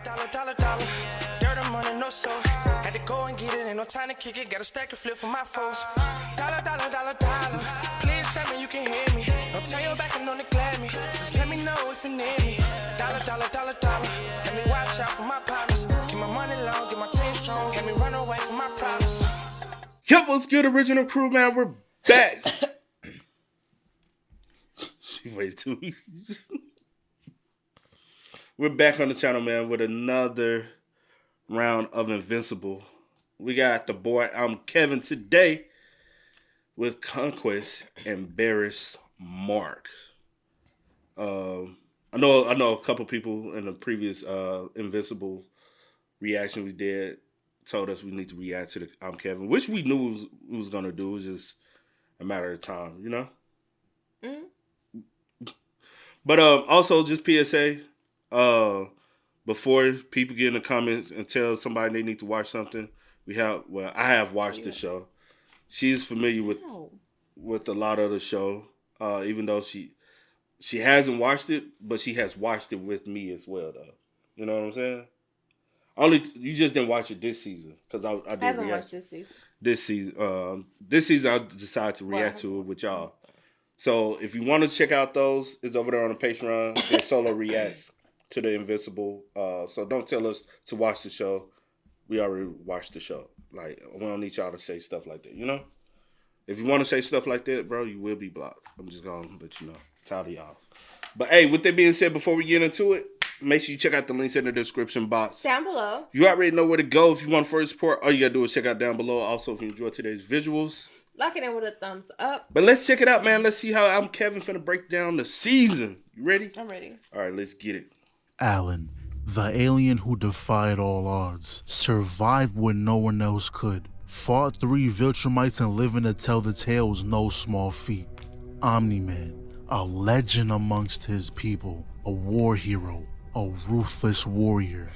Dollar. Dirt and money, no soul. Had to go and get it, ain't no time to kick it. Got a stack of flip for my foes. Dollar. Please tell me you can hear me. Don't turn your back and don't neglect me. Just let me know if you need me. Dollar. Let me watch out for my partners. Keep my money long, get my team strong. Let me run away from my problems. Yo, what's good, original crew, man? We're back. She waited 2 weeks. We're back on the channel, man, with another round of Invincible. We got the boy ImKevinn today with Conquest and Barris Marks. I know a couple people in the previous Invincible reaction we did told us we need to react to the ImKevinn, which we knew we was gonna do. It was just a matter of time, you know. Mm-hmm. But also just PSA, before people get in the comments and tell somebody they need to watch something, I have watched the show. She's familiar with a lot of the show, even though she hasn't watched it, but she has watched it with me as well, though. You know what I'm saying? You just didn't watch it this season because I haven't watched this season. This season I decided to react to it with y'all. So if you want to check out those, it's over there on the Patreon. There's solo reacts to the Invincible. So don't tell us to watch the show. We already watched the show. Like, we don't need y'all to say stuff like that, you know? If you want to say stuff like that, bro, you will be blocked. I'm just going to let you know. Tired of y'all. But hey, with that being said, before we get into it, make sure you check out the links in the description box. Down below. You already know where to go. If you want further support, all you got to do is check out down below. Also, if you enjoyed today's visuals, like it with a thumbs up. But let's check it out, man. Let's see how ImKevinn finna break down the season. You ready? I'm ready. All right, let's get it. Alan, the alien who defied all odds, survived when no one else could, fought 3 Viltrumites and living to tell the tale was no small feat. Omni-Man, a legend amongst his people, a war hero, a ruthless warrior,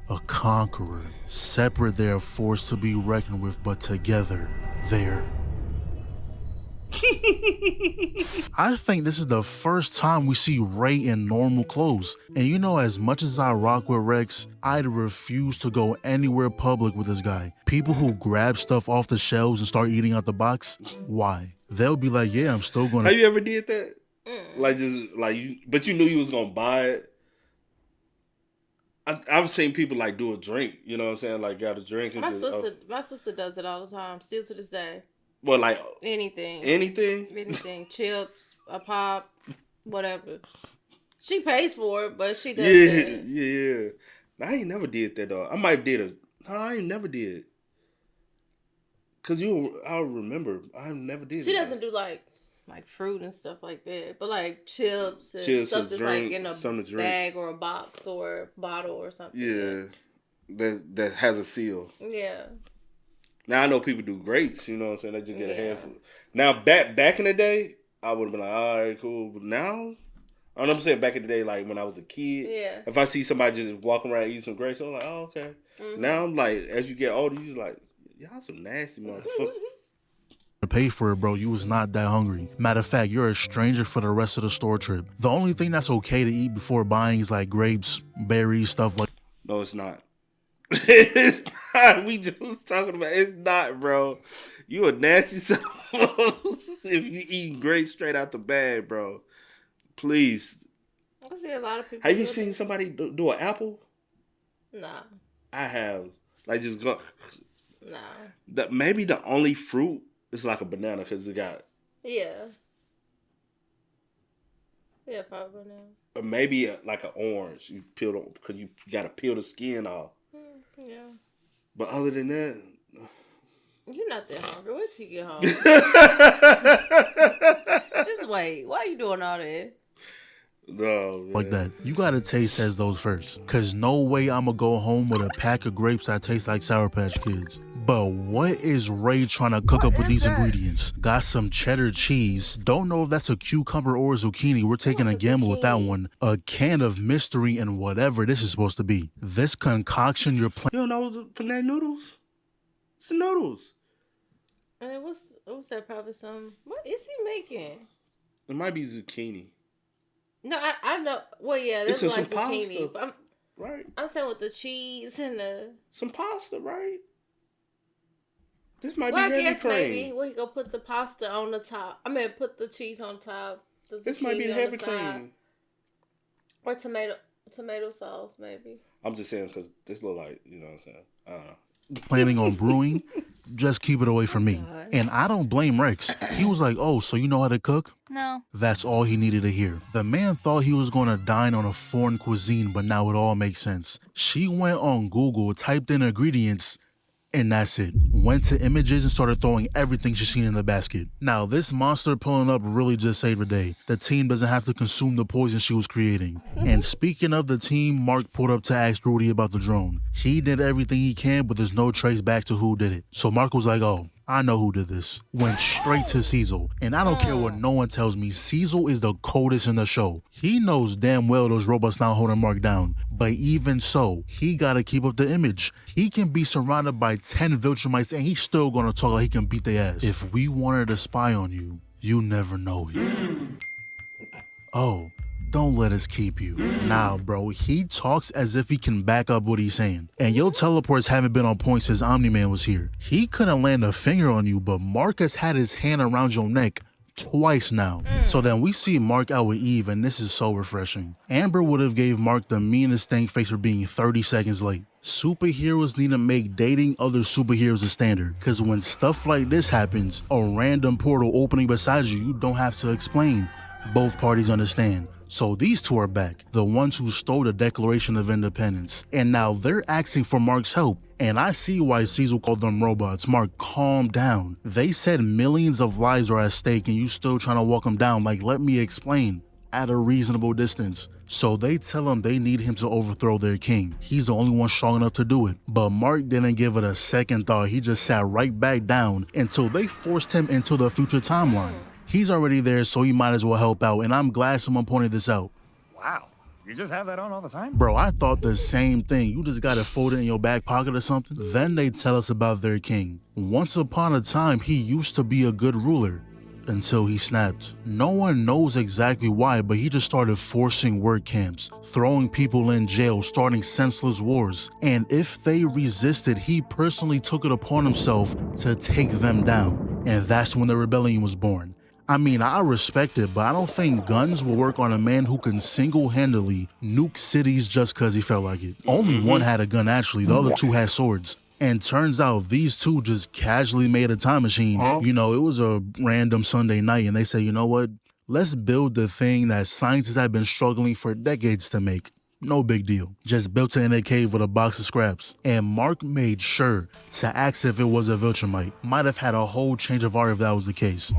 a conqueror, separate they are forced to be reckoned with, but together, they're... I think this is the first time we see Ray in normal clothes. And you know, as much as I rock with Rex, I'd refuse to go anywhere public with this guy. People who grab stuff off the shelves and start eating out the box, why? They'll be like, yeah, I'm still gonna... Have you ever did that? But you knew you was gonna buy it. I've seen people like do a drink, you know what I'm saying? Like got a drink. And my sister does it all the time, still to this day. Well, like anything, chips, a pop, whatever. She pays for it, but she does. Yeah. I ain't never did that though. I might did I ain't never did. Cause I'll remember. I never did. She doesn't do like fruit and stuff like that, but like chips and stuff that's like in a bag or a box or a bottle or something. Yeah, that has a seal. Yeah. Now I know people do grapes, you know what I'm saying? They just get a handful. Now back in the day, I would have been like, all right, cool. But now, I don't know what I'm saying, back in the day, like when I was a kid, if I see somebody just walking around eating some grapes, I'm like, oh, okay. Mm-hmm. Now I'm like, as you get older, you're like, y'all some nasty motherfuckers. To pay for it, bro, you was not that hungry. Matter of fact, you're a stranger for the rest of the store trip. The only thing that's okay to eat before buying is like grapes, berries, stuff like... No, it's not. It's not. We just was talking about it's not, bro. You a nasty son if you eat grapes straight out the bag, bro. Please. I see a lot of people. Have you seen somebody do an apple? Nah. I have. Like just go. Nah. Maybe the only fruit is like a banana because it got. Yeah. Yeah, probably banana. Or maybe like an orange. You peel it because you got to peel the skin off. Yeah. But other than that, you're not that hungry. Wait till you get home. Just wait. Why are you doing all that? No, man. Like that. You gotta taste test those first. Cause no way I'ma go home with a pack of grapes that taste like Sour Patch Kids. But what is Ray trying to cook up with these ingredients? Got some cheddar cheese. Don't know if that's a cucumber or a zucchini. We're taking a gamble with that one. A can of mystery and whatever this is supposed to be. This concoction you're playing. You don't know the panade noodles? It's the noodles. What's that? Probably some. What is he making? It might be zucchini. No, I know. Well, yeah, that's like zucchini. right? I'm saying with the cheese and some pasta, right? This might well, be I heavy guess cream. maybe we could put the pasta on the top. I mean, put the cheese on top. This might be the heavy cream. Or tomato sauce, maybe. I'm just saying because this look like, you know what I'm saying? I don't know. Planning on brewing, just keep it away from me. God. And I don't blame Rex. He was like, oh, so you know how to cook? No. That's all he needed to hear. The man thought he was going to dine on a foreign cuisine, but now it all makes sense. She went on Google, typed in ingredients, and that's it. Went to images and started throwing everything she's seen in the basket. Now, this monster pulling up really just saved the day. The team doesn't have to consume the poison she was creating. And speaking of the team, Mark pulled up to ask Rudy about the drone. He did everything he can, but there's no trace back to who did it. So Mark was like, oh, I know who did this. Went straight to Cecil. And I don't care what no one tells me, Cecil is the coldest in the show. He knows damn well those robots not holding Mark down. But even so, he gotta keep up the image. He can be surrounded by 10 Viltrumites and he's still gonna talk like he can beat their ass. If we wanted to spy on you, you never know it. Oh, don't let us keep you. Nah, bro, he talks as if he can back up what he's saying. And your teleports haven't been on point since Omni-Man was here. He couldn't land a finger on you, but Marcus had his hand around your neck twice now. So then we see Mark out with Eve, and this is so refreshing. Amber would have gave Mark the meanest stank face for being 30 seconds late. Superheroes need to make dating other superheroes a standard, because when stuff like this happens, a random portal opening beside you, you don't have to explain. Both parties understand. So these two are back, the ones who stole the Declaration of Independence. And now they're asking for Mark's help. And I see why Cecil called them robots. Mark, calm down. They said millions of lives are at stake and you still trying to walk them down. Like, let me explain. At a reasonable distance. So they tell him they need him to overthrow their king. He's the only one strong enough to do it. But Mark didn't give it a second thought. He just sat right back down until they forced him into the future timeline. He's already there, so he might as well help out, and I'm glad someone pointed this out. Wow, you just have that on all the time? Bro, I thought the same thing. You just got it folded in your back pocket or something. Then they tell us about their king. Once upon a time, he used to be a good ruler. Until he snapped. No one knows exactly why, but he just started forcing work camps, throwing people in jail, starting senseless wars. And if they resisted, he personally took it upon himself to take them down. And that's when the rebellion was born. I mean, I respect it, but I don't think guns will work on a man who can single-handedly nuke cities just because he felt like it. Only one had a gun, actually. The other two had swords. And turns out these two just casually made a time machine. You know, it was a random Sunday night, and they say, you know what? Let's build the thing that scientists have been struggling for decades to make. No big deal. Just built it in a cave with a box of scraps. And Mark made sure to ask if it was a Viltrumite. Might have had a whole change of heart if that was the case.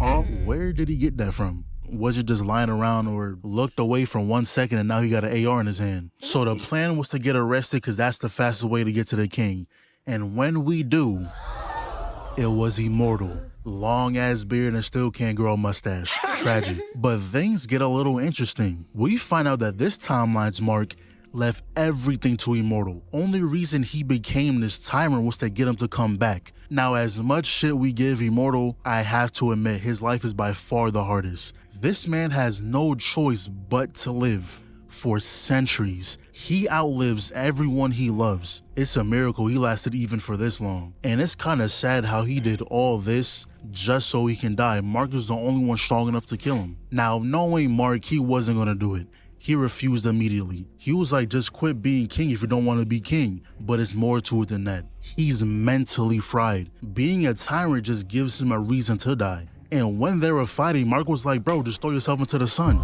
Where did he get that from? Was it just lying around or looked away for 1 second and now he got an AR in his hand? So the plan was to get arrested because that's the fastest way to get to the king. And when we do, it was immortal. Long ass beard and still can't grow a mustache. Tragic. But things get a little interesting. We find out that this timeline's Mark left everything to Immortal. Only reason he became this tyrant was to get him to come back. Now, as much shit we give Immortal, I have to admit his life is by far the hardest. This man has no choice but to live. For centuries, he outlives everyone he loves. It's a miracle he lasted even for this long. And it's kind of sad how he did all this just so he can die. Mark is the only one strong enough to kill him. Now, knowing Mark, he wasn't gonna do it. He refused immediately. He was like, just quit being king if you don't want to be king. But it's more to it than that. He's mentally fried. Being a tyrant just gives him a reason to die. And when they were fighting, Mark was like, bro, just throw yourself into the sun.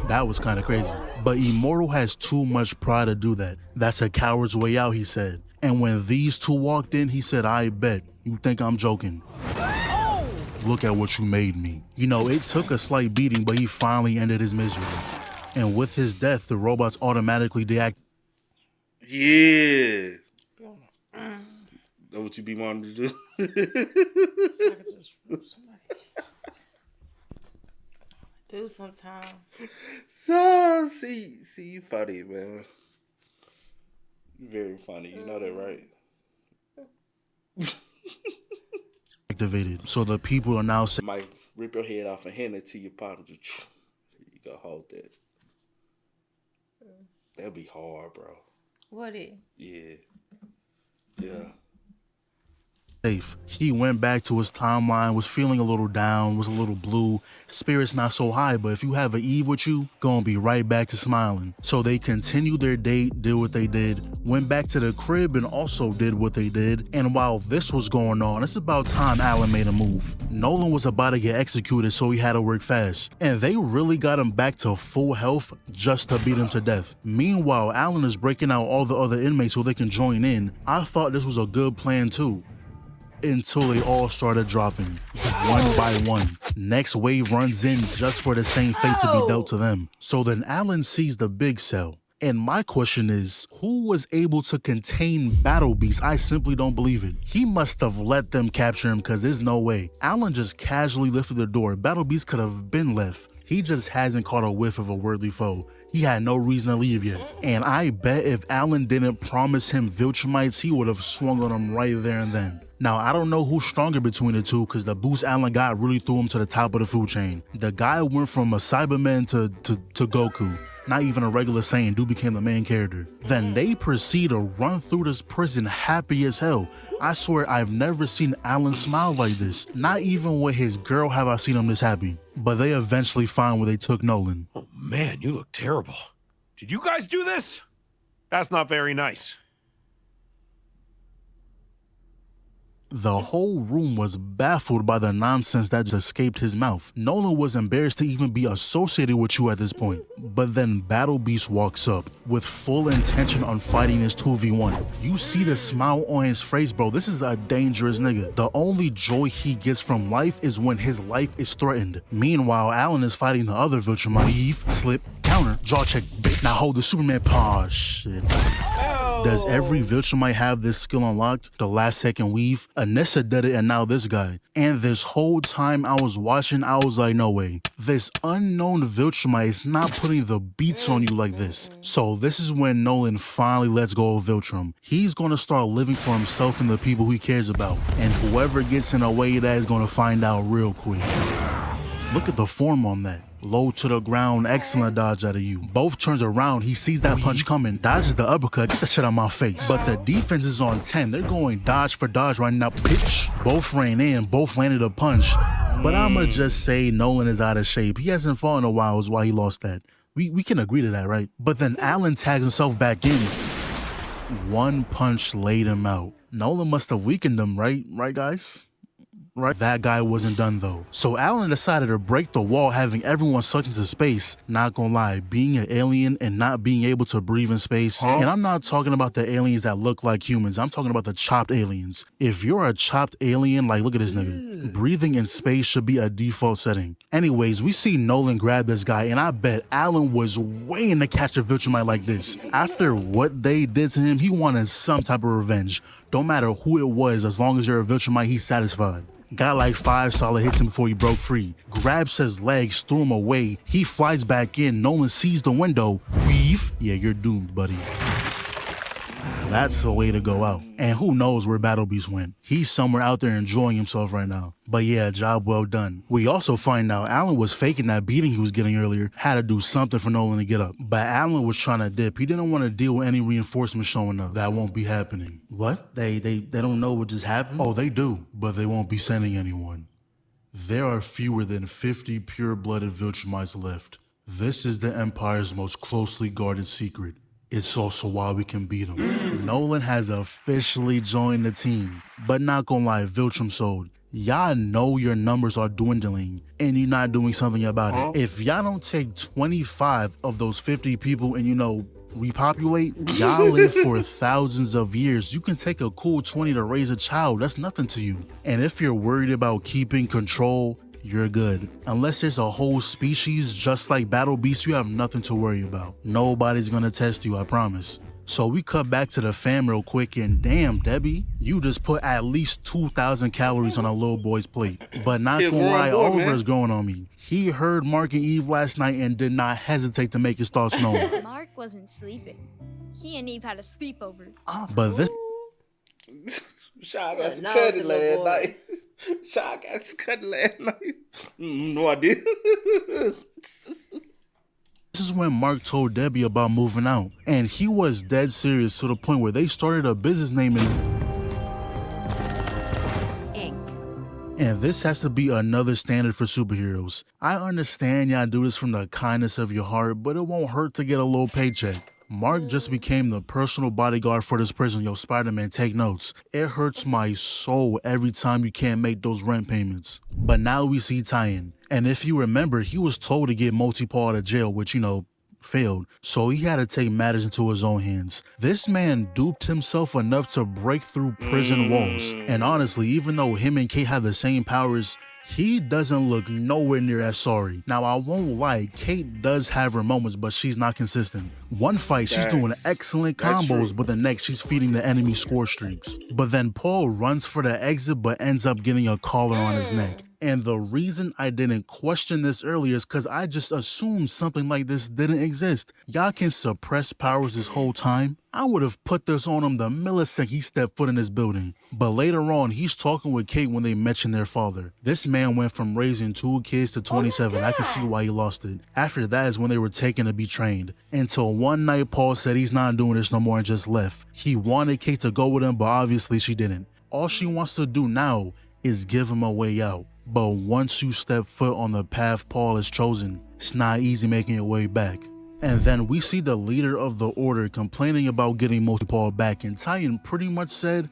That was kind of crazy. But Immortal has too much pride to do that. That's a coward's way out, he said. And when these two walked in, he said, I bet. You think I'm joking? Look at what you made me. You know, it took a slight beating, but he finally ended his misery. And with his death, the robots automatically deactivate. Yeah. That what you be wanting to do? Do sometime. So, see, you funny, man. You very funny. You know that, right? Activated. So the people are now saying, might rip your head off and hand it to your partner. You go hold that. That'd be hard, bro. Would it? Yeah. Safe. He went back to his timeline, was feeling a little down, was a little blue, spirits not so high, but if you have an Eve with you, gonna be right back to smiling. So they continued their date, did what they did, went back to the crib and also did what they did. And while this was going on, it's about time Alan made a move. Nolan was about to get executed, so he had to work fast. And they really got him back to full health just to beat him to death. Meanwhile, Alan is breaking out all the other inmates so they can join in. I thought this was a good plan too. Until they all started dropping, one by one. Next wave runs in just for the same fate to be dealt to them. So then Alan sees the big cell. And my question is, who was able to contain Battle Beast? I simply don't believe it. He must have let them capture him because there's no way. Alan just casually lifted the door. Battle Beast could have been left. He just hasn't caught a whiff of a worthy foe. He had no reason to leave yet. And I bet if Alan didn't promise him Viltrumites, he would have swung on him right there and then. Now, I don't know who's stronger between the two because the boost Alan got really threw him to the top of the food chain. The guy went from a Cyberman to Goku. Not even a regular Saiyan, dude became the main character. Then they proceed to run through this prison happy as hell. I swear I've never seen Alan smile like this. Not even with his girl have I seen him this happy. But they eventually find where they took Nolan. Oh man, you look terrible. Did you guys do this? That's not very nice. The whole room was baffled by the nonsense that just escaped his mouth. Nolan was embarrassed to even be associated with you at this point. But then Battle Beast walks up with full intention on fighting this 2v1. You see the smile on his face, bro. This is a dangerous nigga. The only joy he gets from life is when his life is threatened. Meanwhile, Alan is fighting the other Viltrumite. Weave, slip, counter, jaw check, bait. Now hold the Superman paw. Shit. Does every Viltrumite have this skill unlocked? The last second weave? Anissa did it and now this guy. And this whole time I was watching, I was like, no way. This unknown Viltrumite is not putting the beats on you like this. So this is when Nolan finally lets go of Viltrum. He's gonna start living for himself and the people he cares about. And whoever gets in the way of that is gonna find out real quick. Look at the form on that. Low to the ground, excellent dodge out of you. Both turns around, he sees that punch coming, dodges the uppercut, get the shit out of my face. But the defense is on 10. They're going dodge for dodge right now. Pitch. Both ran in, both landed a punch. But I'ma just say Nolan is out of shape. He hasn't fought in a while, is why he lost that. We can agree to that, right? But then Alan tags himself back in. One punch laid him out. Nolan must have weakened him, right? Right, guys? Right? That guy wasn't done though. So Alan decided to break the wall, having everyone sucked into space. Not gonna lie, being an alien and not being able to breathe in space. And I'm not talking about the aliens that look like humans. I'm talking about the chopped aliens. If you're a chopped alien, like look at this nigga. Breathing in space should be a default setting. Anyways, we see Nolan grab this guy and I bet Alan was waiting to catch a Viltrumite like this. After what they did to him, he wanted some type of revenge. Don't matter who it was, as long as you're a Viltrumite, he's satisfied. Got like 5 solid hits him before he broke free. Grabs his legs, threw him away. He flies back in. Nolan sees the window. Weave. Yeah, you're doomed, buddy. That's the way to go out. And who knows where Battle Beast went. He's somewhere out there enjoying himself right now. But yeah, job well done. We also find out Alan was faking that beating he was getting earlier. Had to do something for Nolan to get up. But Alan was trying to dip. He didn't want to deal with any reinforcements showing up. That won't be happening. What? They don't know what just happened? Oh, they do. But they won't be sending anyone. There are fewer than 50 pure-blooded Viltrumites left. This is the Empire's most closely guarded secret. It's also why we can beat him. Nolan has officially joined the team. But not gonna lie, Viltrum sold. Y'all know your numbers are dwindling and you're not doing something about it. If y'all don't take 25 of those 50 people and, repopulate, y'all live for thousands of years. You can take a cool 20 to raise a child. That's nothing to you. And if you're worried about keeping control, you're good. Unless there's a whole species just like Battle Beast, you have nothing to worry about. Nobody's gonna test you, I promise. So we cut back to the fam real quick and damn, Debbie, you just put at least 2,000 calories on a little boy's plate. But not gonna lie, Oliver is growing on me. He heard Mark and Eve last night and did not hesitate to make his thoughts known. Mark wasn't sleeping. He and Eve had a sleepover. But this... Shy got some cutty last night. Shy got some cutty last night. No, I did. This is when Mark told Debbie about moving out, and he was dead serious to the point where they started a business name and this has to be another standard for superheroes. I understand y'all do this from the kindness of your heart, but it won't hurt to get a little paycheck. Mark just became the personal bodyguard for this prison. Yo, Spider-Man, take notes. It hurts my soul every time you can't make those rent payments. But now we see Tyan. And if you remember, he was told to get Multi-Paw out of jail, which, failed. So he had to take matters into his own hands. This man duped himself enough to break through prison walls. And honestly, even though him and Kate have the same powers, he doesn't look nowhere near as sorry. Now, I won't lie, Kate does have her moments, but she's not consistent. One fight, she's doing excellent combos, but the next, she's feeding the enemy score streaks. But then Paul runs for the exit, but ends up getting a collar on his neck. And the reason I didn't question this earlier is because I just assumed something like this didn't exist. Y'all can suppress powers this whole time. I would have put this on him the millisecond he stepped foot in this building. But later on, he's talking with Kate when they mention their father. This man went from raising 2 kids to 27. I can see why he lost it. After that is when they were taken to be trained. Until one night, Paul said he's not doing this no more and just left. He wanted Kate to go with him, but obviously she didn't. All she wants to do now is give him a way out. But once you step foot on the path Paul has chosen, it's not easy making your way back. And then we see the leader of the order complaining about getting Multi-Paw back, and Tyan pretty much said,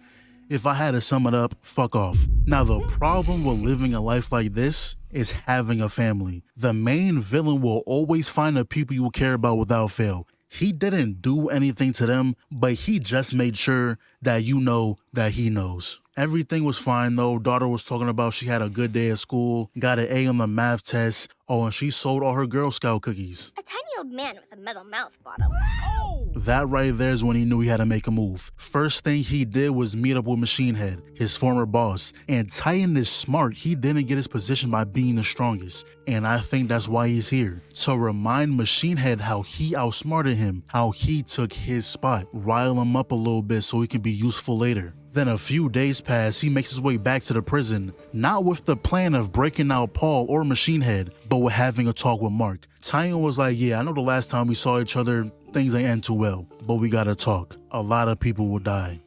if I had to sum it up, fuck off. Now the problem with living a life like this is having a family. The main villain will always find the people you care about without fail. He didn't do anything to them, but he just made sure that you know that he knows. Everything was fine though. Daughter was talking about she had a good day at school, got an A on the math test. Oh, and she sold all her Girl Scout cookies. A tiny old man with a metal mouth bottom. Oh! That right there is when he knew he had to make a move. First thing he did was meet up with Machine Head, his former boss. And Tyan is smart. He didn't get his position by being the strongest. And I think that's why he's here. To remind Machine Head how he outsmarted him, how he took his spot, rile him up a little bit so he can be useful later. Then a few days pass, he makes his way back to the prison, not with the plan of breaking out Paul or Machine Head, but with having a talk with Mark. Tyan was like, yeah, I know the last time we saw each other, things ain't end too well, but we gotta talk. A lot of people will die.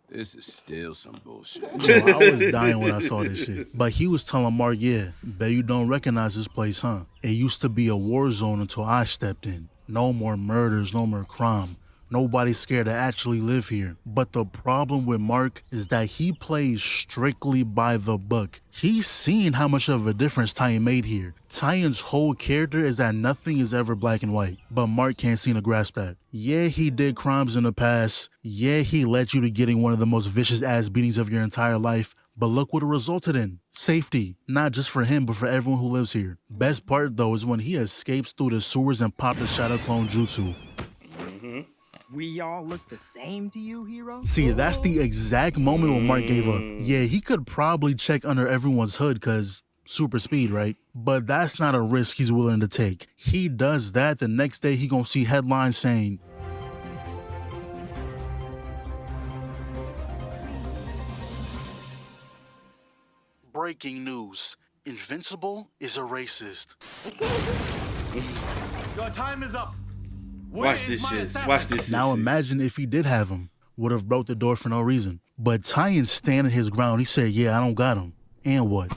This is still some bullshit. Yo, I was dying when I saw this shit. But he was telling Mark, yeah, bet you don't recognize this place, huh? It used to be a war zone until I stepped in. No more murders, no more crime. Nobody's scared to actually live here. But the problem with Mark is that he plays strictly by the book. He's seen how much of a difference Tyan made here. Tyan's whole character is that nothing is ever black and white, but Mark can't seem to grasp that. Yeah, he did crimes in the past. Yeah, he led you to getting one of the most vicious ass beatings of your entire life. But look what it resulted in. Safety. Not just for him, but for everyone who lives here. Best part though is when he escapes through the sewers and popped the Shadow Clone Jutsu. We all look the same to you, hero? See, that's the exact moment when Mark gave up. Yeah, he could probably check under everyone's hood because super speed, right? But that's not a risk he's willing to take. He does that, the next day he gonna see headlines saying, breaking news. Invincible is a racist. Your time is up. Watch this shit. Watch this shit. Now imagine if he did have him. Would have broke the door for no reason. But Tyan standing his ground. He said, yeah, I don't got him. And what?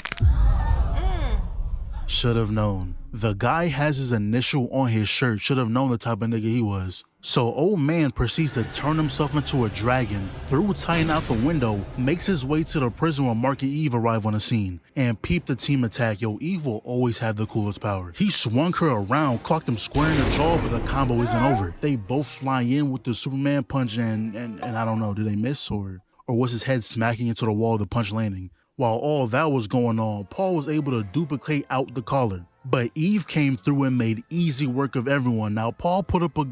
Should have known. The guy has his initial on his shirt. Should have known the type of nigga he was. So old man proceeds to turn himself into a dragon, threw Tyan out the window, makes his way to the prison when Mark and Eve arrive on the scene. And peep the team attack. Yo, Eve will always have the coolest power. He swung her around, clocked him square in the jaw, but the combo isn't over. They both fly in with the Superman punch and I don't know, did they miss or was his head smacking into the wall, the punch landing? While all that was going on, Paul was able to duplicate out the collar. But Eve came through and made easy work of everyone. Now Paul put up a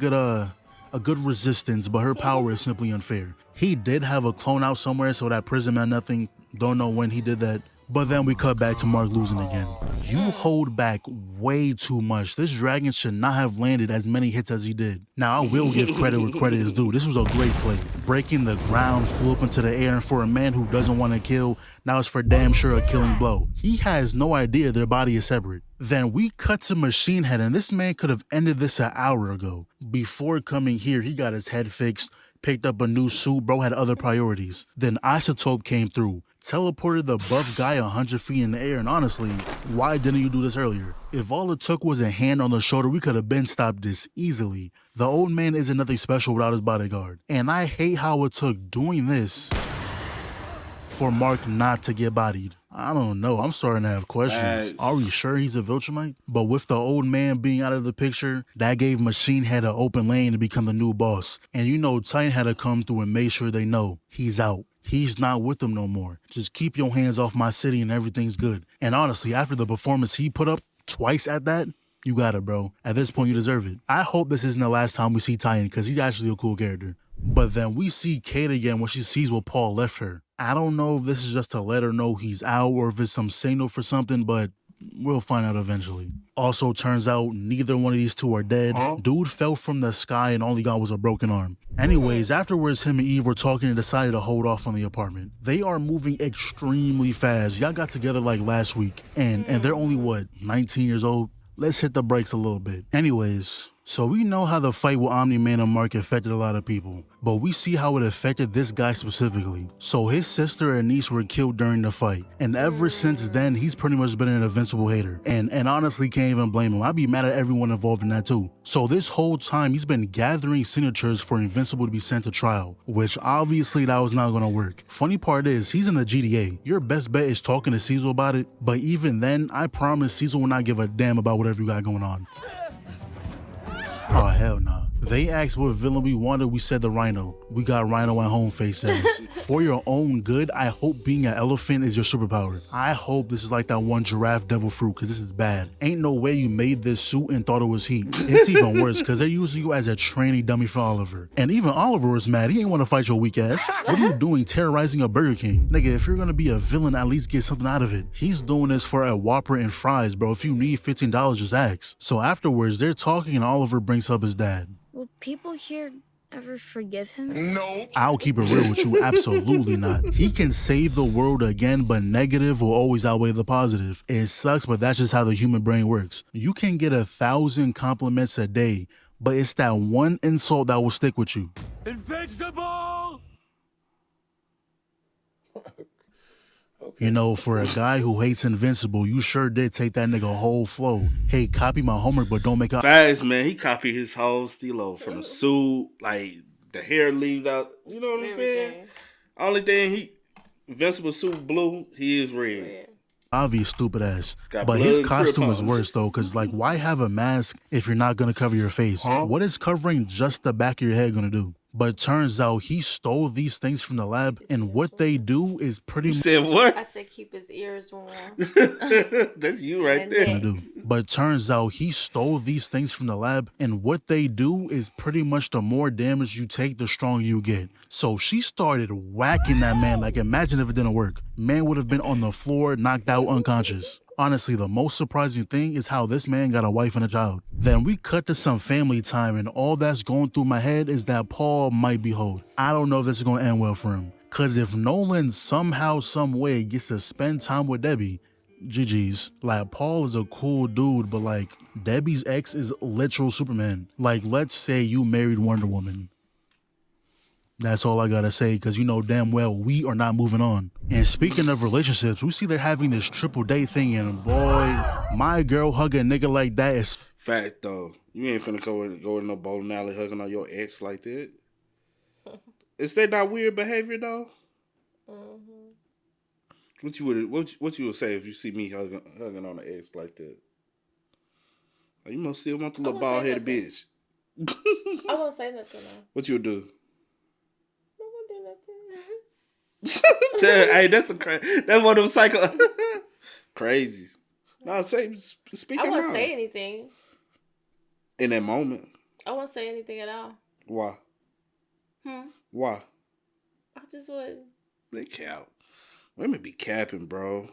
good resistance, but her power is simply unfair. He did have a clone out somewhere, so that prison meant nothing. Don't know when he did that. But then we cut back to Mark losing again. You hold back way too much. This dragon should not have landed as many hits as he did. Now, I will give credit where credit is due. This was a great play. Breaking the ground, flew up into the air, and for a man who doesn't want to kill, now it's for damn sure a killing blow. He has no idea their body is separate. Then we cut to Machine Head, and this man could have ended this an hour ago. Before coming here, he got his head fixed, picked up a new suit, bro had other priorities. Then Isotope came through, teleported the buff guy 100 feet in the air, and honestly, why didn't you do this earlier? If all it took was a hand on the shoulder, we could have been stopped this easily. The old man isn't nothing special without his bodyguard. And I hate how it took doing this for Mark not to get bodied. I don't know. I'm starting to have questions. Are we sure he's a Viltrumite? But with the old man being out of the picture, that gave Machine Head an open lane to become the new boss. And you know Titan had to come through and make sure they know he's out. He's not with them no more. Just keep your hands off my city and everything's good. And honestly, after the performance he put up twice at that, you got it, bro. At this point, you deserve it. I hope this isn't the last time we see Titan because he's actually a cool character. But then we see Kate again when she sees what Paul left her. I don't know if this is just to let her know he's out or if it's some signal for something, but we'll find out eventually. Also, turns out neither one of these two are dead. Dude fell from the sky and all he got was a broken arm. Anyways, afterwards, him and Eve were talking and decided to hold off on the apartment. They are moving extremely fast. Y'all got together like last week, and they're only, what, 19 years old? Let's hit the brakes a little bit. Anyways, so we know how the fight with Omni-Man and Mark affected a lot of people, but we see how it affected this guy specifically. So his sister and niece were killed during the fight, and ever since then, he's pretty much been an Invincible hater. And honestly, can't even blame him. I'd be mad at everyone involved in that too. So this whole time, he's been gathering signatures for Invincible to be sent to trial, which obviously that was not gonna work. Funny part is, he's in the GDA. Your best bet is talking to Cecil about it, but even then, I promise Cecil will not give a damn about whatever you got going on. Oh, hell nah. They asked what villain we wanted, we said the Rhino. We got Rhino at home, face says. For your own good, I hope being an elephant is your superpower. I hope this is like that one giraffe devil fruit, because this is bad. Ain't no way you made this suit and thought it was heat. It's even worse, because they're using you as a trainee dummy for Oliver. And even Oliver was mad. He ain't want to fight your weak ass. What are you doing terrorizing a Burger King? Nigga, if you're going to be a villain, at least get something out of it. He's doing this for a Whopper and fries, bro. If you need $15, just ask. So afterwards, they're talking and Oliver brings up his dad. Will people here ever forgive him? No. I'll keep it real with you, absolutely not. He can save the world again, but negative will always outweigh the positive. It sucks, but that's just how the human brain works. You can get 1,000 compliments a day, but it's that one insult that will stick with you. Invincible! You know, for a guy who hates Invincible, you sure did take that nigga whole flow. Hey, copy my homework, but don't make up. Facts, man. He copied his whole stilo from the suit, like the hair leaved out. You know what I'm saying? Only thing Invincible suit blue, he is red. Obvious stupid ass. But his costume is worse though, because like, why have a mask if you're not gonna cover your face? What is covering just the back of your head gonna do? But turns out he stole these things from the lab, and what they do is pretty much. You said what? I said keep his ears warm. That's you right there. But turns out he stole these things from the lab, and what they do is pretty much the more damage you take, the stronger you get. So she started whacking that man. Like, imagine if it didn't work. Man would have been on the floor, knocked out, unconscious. Honestly, the most surprising thing is how this man got a wife and a child. Then we cut to some family time, and all that's going through my head is that Paul might be hold. I don't know if this is going to end well for him. Because if Nolan somehow, some way gets to spend time with Debbie, GG's. Like, Paul is a cool dude, but like, Debbie's ex is literal Superman. Like, let's say you married Wonder Woman. That's all I gotta say, because you know damn well we are not moving on. And speaking of relationships, we see they're having this triple date thing, and boy, my girl hugging a nigga like that is... Fact, though. You ain't finna go in no bowling alley hugging on your ex like that. Is that not weird behavior, though? What you would say if you see me hugging on an ex like that? You must still want the little bald-headed bitch. I won't say nothing, though. What you would do? Nothing. Hey, that's one of them psycho crazy. No, speak. I won't say anything in that moment. I won't say anything at all. Why? Why? I just wouldn't. They cap. Women be capping, bro.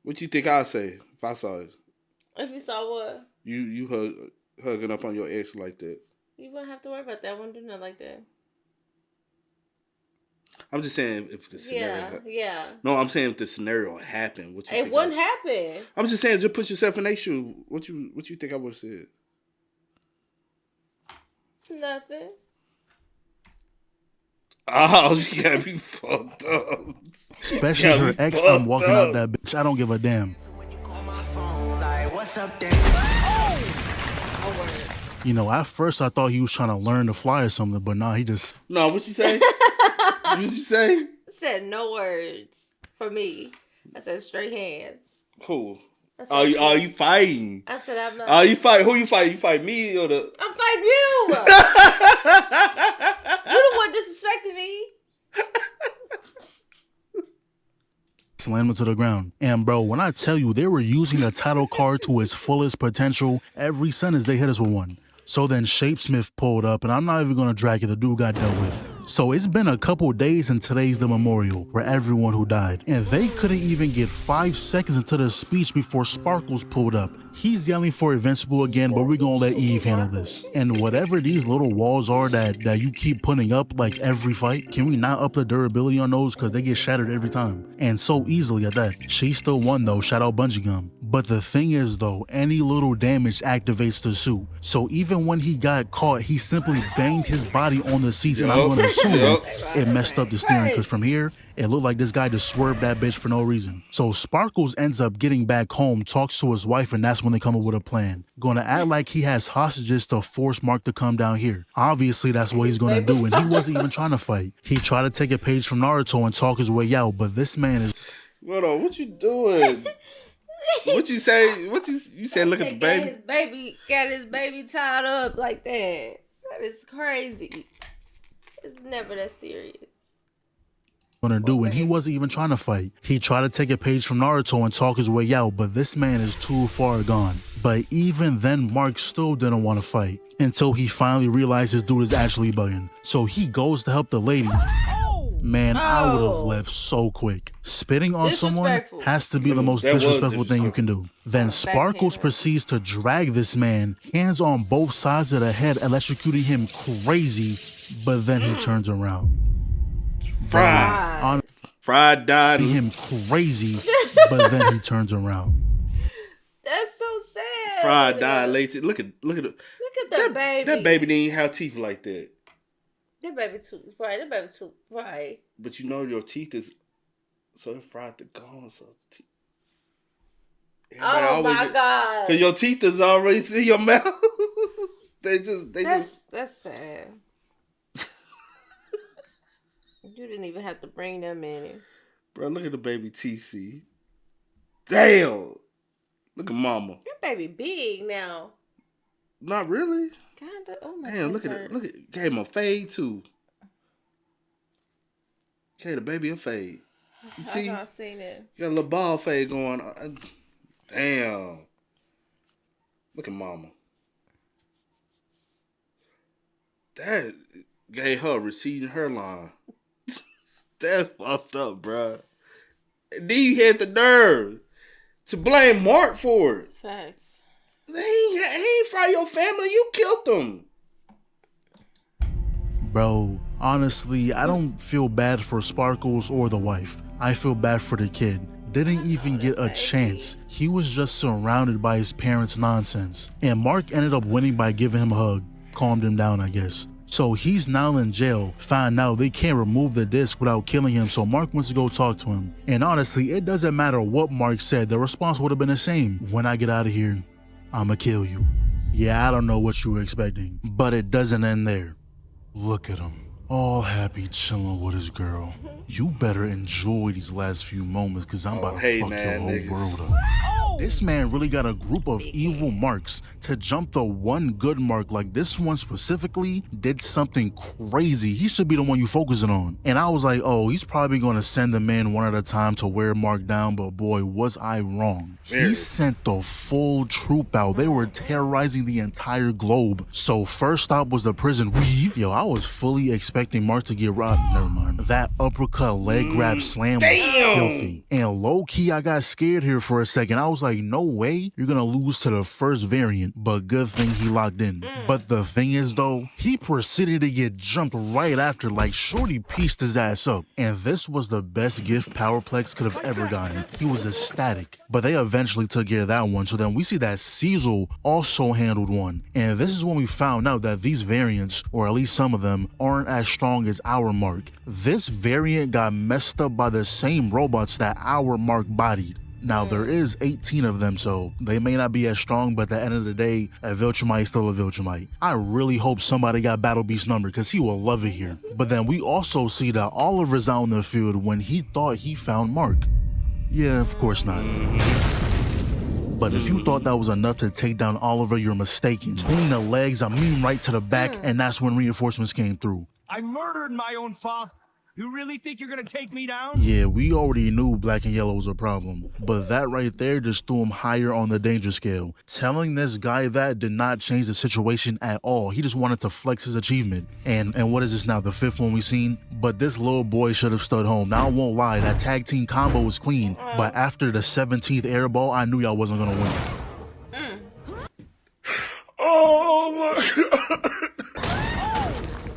What you think I'd say if I saw it? If you saw what? You hugging up on your ex like that. You wouldn't have to worry about that. I wouldn't do nothing like that. I'm just saying if the scenario. Yeah. No, I'm saying if the scenario happened, what you think? It wouldn't happen. I'm just saying, just put yourself in their shoes. What you think I would have said? Nothing. Oh, she gotta be fucked up. Especially her ex, I'm walking out that bitch. I don't give a damn. You know, at first I thought he was trying to learn to fly or something, but nah, he just... No, what you say? What you say? I said no words for me. I said straight hands. Who? Are you fighting? I said I'm not. Are you fighting? Who you fighting? You fight me or the... I'm fighting you. You the one disrespecting me. Slammed him to the ground. And bro, when I tell you they were using the title card to its fullest potential, every sentence they hit us with one. So then Shapesmith pulled up, and I'm not even gonna drag it, the dude got dealt with. So it's been a couple days and today's the memorial for everyone who died. And they couldn't even get 5 seconds into the speech before Sparkles pulled up. He's yelling for Invincible again, but we're gonna let Eve handle this. And whatever these little walls are that you keep putting up like every fight, can we not up the durability on those? Because they get shattered every time. And so easily at that. She still won though, shout out Bungee Gum. But the thing is though, any little damage activates the suit. So even when he got caught, he simply banged his body on the seats, and I'm gonna assume it messed up the steering, because from here, it looked like this guy just swerved that bitch for no reason. So Sparkles ends up getting back home, talks to his wife, and that's when they come up with a plan. Gonna act like he has hostages to force Mark to come down here. Obviously, that's what he's gonna do, and he wasn't even trying to fight. He tried to take a page from Naruto and talk his way out, but this man is... What you doing? What you say? You said? Look at the baby. Got his baby tied up like that. That is crazy. It's never that serious. Gonna do, and he wasn't even trying to fight. He tried to take a page from Naruto and talk his way out, but this man is too far gone. But even then, Mark still didn't want to fight until he finally realized this dude is actually bugging. So he goes to help the lady. Man, I would have left so quick. Spitting on someone has to be the most disrespectful thing you can do. Then Sparkles proceeds to drag this man, hands on both sides of the head, electrocuting him crazy, but then he turns around. Fried died. Him crazy, but then he turns around. That's so sad. Fried died later. Look at that baby. That baby didn't even have teeth like that. That baby too right. But you know your teeth is so fried to gone. So teeth. Oh my God! Because your teeth is already in your mouth. That's sad. You didn't even have to bring them in. Bro, look at the baby TC. Damn. Look at mama. Your baby big now. Not really. Kinda. Oh my. Damn, look at it. Look at gave him a fade too. Gave the baby a fade. You see? I've not seen it. Got a little ball fade going on. Damn. Look at mama. That gave her a receding hairline. That's fucked up, bro. And then you had the nerve to blame Mark for it. Facts. He ain't fry your family. You killed them. Bro, honestly, I don't feel bad for Sparkles or the wife. I feel bad for the kid. Didn't even get a chance. He was just surrounded by his parents' nonsense. And Mark ended up winning by giving him a hug. Calmed him down, I guess. So he's now in jail. Find out they can't remove the disc without killing him, so Mark wants to go talk to him. And honestly, it doesn't matter what Mark said, the response would have been the same. When I get out of here, I'ma kill you. Yeah, I don't know what you were expecting, but it doesn't end there. Look at him, all happy, chilling with his girl. You better enjoy these last few moments, because I'm about to fuck your whole world up. This man really got a group of evil marks to jump the one good mark. Like, this one specifically did something crazy. He should be the one you focusing on. And I was like, oh, he's probably going to send them in one at a time to wear Mark down, but boy, was I wrong. He sent the full troop out. They were terrorizing the entire globe. So first stop was the prison weave. Yo, I was fully expecting Mark to get robbed. Never mind. That uppercut leg grab slam was filthy. And low-key, I got scared here for a second. I was like, no way you're gonna lose to the first variant, but good thing he locked in. But the thing is though, he proceeded to get jumped right after, like shorty pieced his ass up. And this was the best gift Powerplex could have ever gotten. He was ecstatic. But they eventually took care of that one. So then we see that Cecil also handled one. And this is when we found out that these variants, or at least some of them, aren't as strong as our Mark. This variant got messed up by the same robots that our Mark bodied. Now, there is 18 of them, so they may not be as strong, but at the end of the day, a Viltrumite is still a Viltrumite. I really hope somebody got Battle Beast's number, because he will love it here. But then we also see that Oliver's out in the field when he thought he found Mark. Yeah, of course not. But if you thought that was enough to take down Oliver, you're mistaken. Between the legs, I mean right to the back, and that's when reinforcements came through. I murdered my own father. You really think you're gonna take me down? Yeah, we already knew black and yellow was a problem, but that right there just threw him higher on the danger scale. Telling this guy that did not change the situation at all. He just wanted to flex his achievement. And what is this now, the 5th one we seen? But this little boy should have stood home. Now I won't lie, that tag team combo was clean, but after the 17th air ball, I knew y'all wasn't gonna win. Oh my God.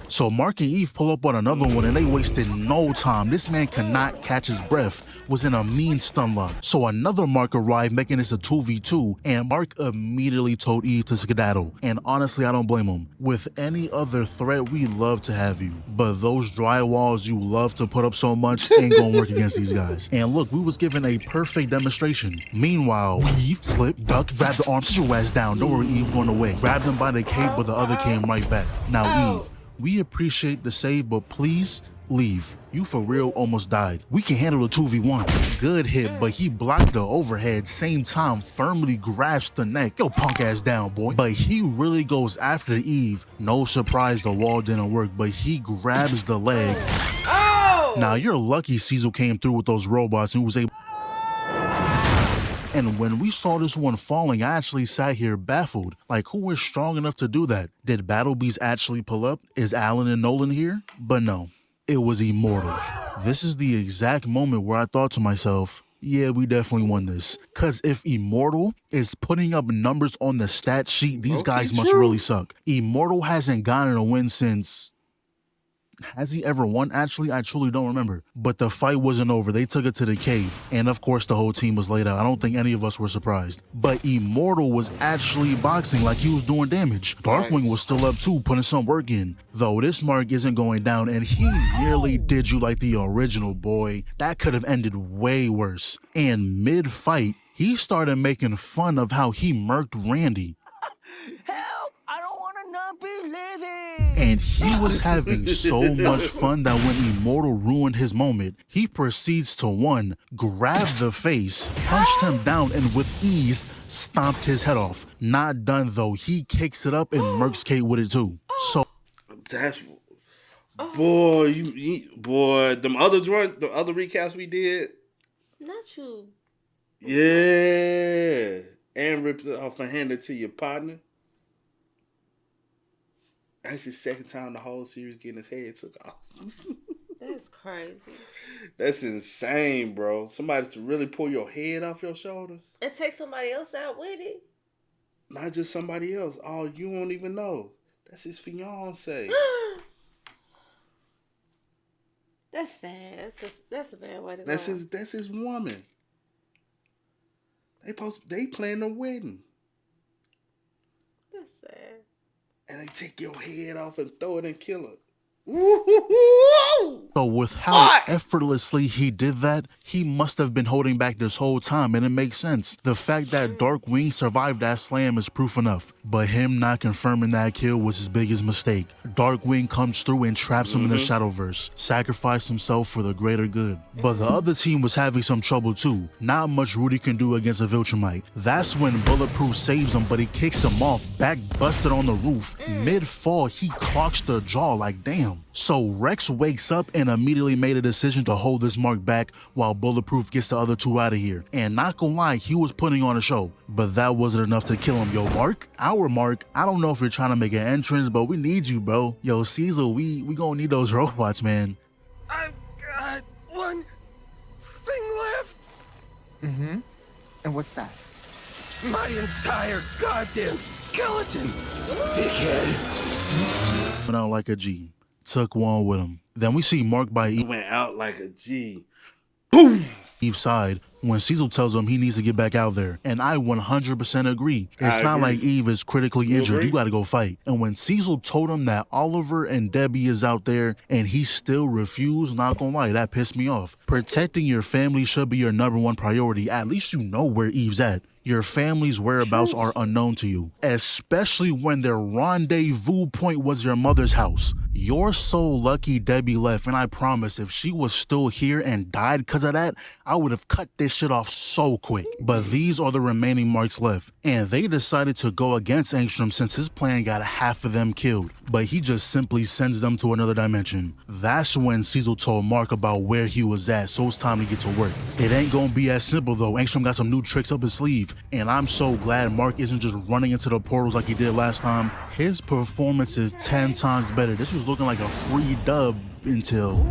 So Mark and Eve pull up on another one and they wasted no time. This man could not catch his breath, was in a mean stun lock. So another Mark arrived, making this a 2v2, and Mark immediately told Eve to skedaddle. And honestly, I don't blame him. With any other threat, we love to have you. But those drywalls you love to put up so much ain't gonna work against these guys. And look, we was given a perfect demonstration. Meanwhile, Eve slipped, ducked, grabbed the arm, sit your ass down. Don't worry, Eve going away. Grabbed him by the cape, but the other came right back. Now, Eve, we appreciate the save, but please leave. You for real almost died. We can handle the 2v1. Good hit, but he blocked the overhead, same time firmly grasps the neck. Yo, punk ass down, boy. But he really goes after Eve. No surprise the wall didn't work, but he grabs the leg. Now, you're lucky Cecil came through with those robots and was able. And when we saw this one falling, I actually sat here baffled. Like, who is strong enough to do that? Did Battle Beast actually pull up? Is Alan and Nolan here? But no, it was Immortal. This is the exact moment where I thought to myself, yeah, we definitely won this. Because if Immortal is putting up numbers on the stat sheet, these guys must really suck. Immortal hasn't gotten a win since... Has he ever won? Actually, I truly don't remember. But the fight wasn't over. They took it to the cave. And of course, the whole team was laid out. I don't think any of us were surprised. But Immortal was actually boxing like he was doing damage. Darkwing was still up too, putting some work in. Though this Mark isn't going down, and he nearly did you like the original, boy. That could have ended way worse. And mid-fight, he started making fun of how he murked Randy. Help! I don't want to not be living! And he was having so much fun that when Immortal ruined his moment, he proceeds to 1, grab the face, punched him down, and with ease, stomped his head off. Not done though, he kicks it up and murks Kate with it too. So that's... Boy, boy, them other recaps we did. Not you. Yeah. And ripped it off and handed it to your partner. That's his second time the whole series getting his head took off. That's crazy. That's insane, bro. Somebody to really pull your head off your shoulders. And take somebody else out with it. Not just somebody else. Oh, you won't even know. That's his fiance. That's sad. That's a bad way to go. That's his woman. They plan a wedding. That's sad. And they take your head off and throw it and kill her. Woo-hoo-hoo! So with how effortlessly he did that, he must have been holding back this whole time, and it makes sense. The fact that Darkwing survived that slam is proof enough, but him not confirming that kill was his biggest mistake. Darkwing comes through and traps him in the Shadowverse, sacrificed himself for the greater good. But the other team was having some trouble too. Not much Rudy can do against a Viltrumite. That's when Bulletproof saves him, but he kicks him off, back busted on the roof. Mid-fall, he clocks the jaw like damn. So Rex wakes up and immediately made a decision to hold this Mark back while Bulletproof gets the other two out of here. And not gonna lie, he was putting on a show, but that wasn't enough to kill him. Yo, Mark, our Mark, I don't know if you're trying to make an entrance, but we need you, bro. Yo, Caesar, we gonna need those robots, man. I've got one thing left. Mm-hmm. And what's that? My entire goddamn skeleton, dickhead. Went out like a G. Took one with him. Then we see Mark by He went out like a G. Boom! Eve's side when Cecil tells him he needs to get back out there. And I 100% agree. It's not like Eve is critically injured. You gotta go fight. And when Cecil told him that Oliver and Debbie is out there and he still refused, not gonna lie, that pissed me off. Protecting your family should be your #1 priority. At least you know where Eve's at. Your family's whereabouts are unknown to you, especially when their rendezvous point was your mother's house. You're so lucky Debbie left, and I promise if she was still here and died because of that, I would have cut this shit off so quick. But these are the remaining marks left, and they decided to go against Angstrom since his plan got half of them killed, but he just simply sends them to another dimension. That's when Cecil told Mark about where he was at, so it's time to get to work. It ain't gonna be as simple though. Angstrom got some new tricks up his sleeve, and I'm so glad Mark isn't just running into the portals like he did last time. His performance is 10 times better. This was looking like a free dub until...